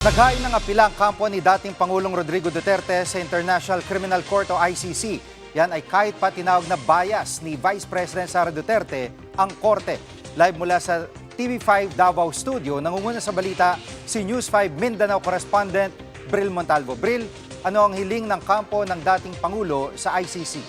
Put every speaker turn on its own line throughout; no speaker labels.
Naghain ng apela ang kampo ni dating Pangulong Rodrigo Duterte sa International Criminal Court o ICC. Yan ay kahit pa tinawag na bias ni Vice President Sara Duterte ang korte. Live mula sa TV5 Davao Studio, nangunguna sa balita si News 5 Mindanao correspondent Bril Montalvo. Bril, ano ang hiling ng kampo ng dating Pangulo sa ICC?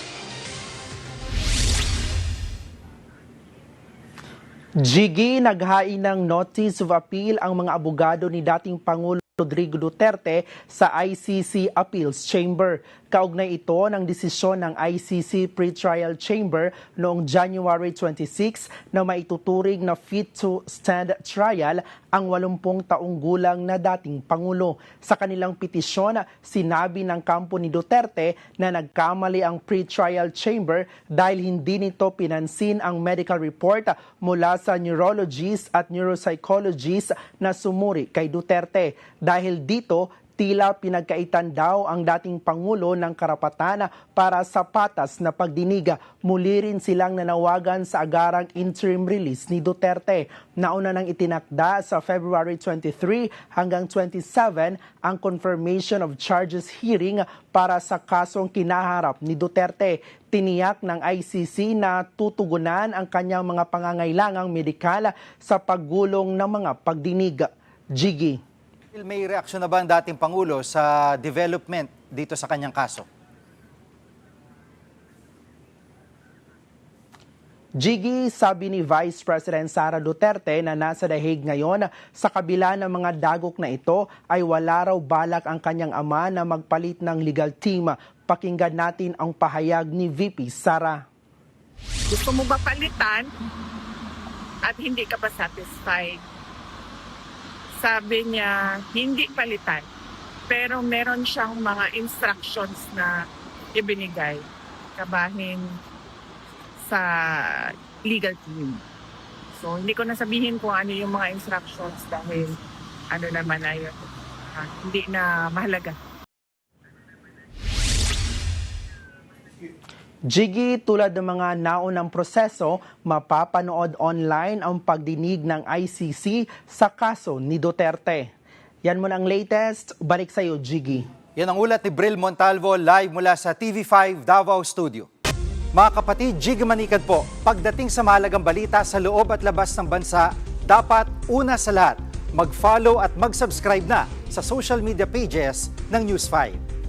Jiggy, naghain ng notice of appeal ang mga abogado ni dating Pangulo Rodrigo Duterte sa ICC Appeals Chamber. Kaugnay ito ng desisyon ng ICC Pretrial Chamber noong January 26 na maituturing na fit to stand trial ang 80 taong gulang na dating Pangulo. Sa kanilang petisyon, sinabi ng kampo ni Duterte na nagkamali ang pretrial chamber dahil hindi nito pinansin ang medical report mula sa neurologist at neuropsychologist na sumuri kay Duterte. Dahil dito, tila pinagkaitan daw ang dating Pangulo ng karapatan para sa patas na pagdinig. Muli rin silang nanawagan sa agarang interim release ni Duterte. Nauna nang itinakda sa February 23 hanggang 27 ang confirmation of charges hearing para sa kasong kinaharap ni Duterte. Tiniyak ng ICC na tutugunan ang kanyang mga pangangailangang medikal sa paggulong ng mga pagdinig. Jiggy.
May reaksyon na ba ang dating Pangulo sa development dito sa kanyang kaso?
Jiggy, sabi ni Vice President Sara Duterte na nasa The Hague ngayon, sa kabila ng mga dagok na ito ay wala raw balak ang kanyang ama na magpalit ng legal team. Pakinggan natin ang pahayag ni VP Sara.
Gusto mo ba palitan at hindi ka pa satisfied? Sabi niya, hindi palitan. Pero meron siyang mga instructions na ibinigay kabahin sa legal team. So, hindi ko nasabihin kung ano yung mga instructions dahil ano naman ay hindi na mahalaga.
Jiggy, tulad ng mga naunang proseso, mapapanood online ang pagdinig ng ICC sa kaso ni Duterte. Yan muna ang latest. Balik sa iyo, Jiggy.
Yan ang ulat ni Bril Montalvo live mula sa TV5 Davao Studio. Mga kapatid, Jiggy Manikad po. Pagdating sa mahalagang balita sa loob at labas ng bansa, dapat una sa lahat, mag-follow at mag-subscribe na sa social media pages ng News 5.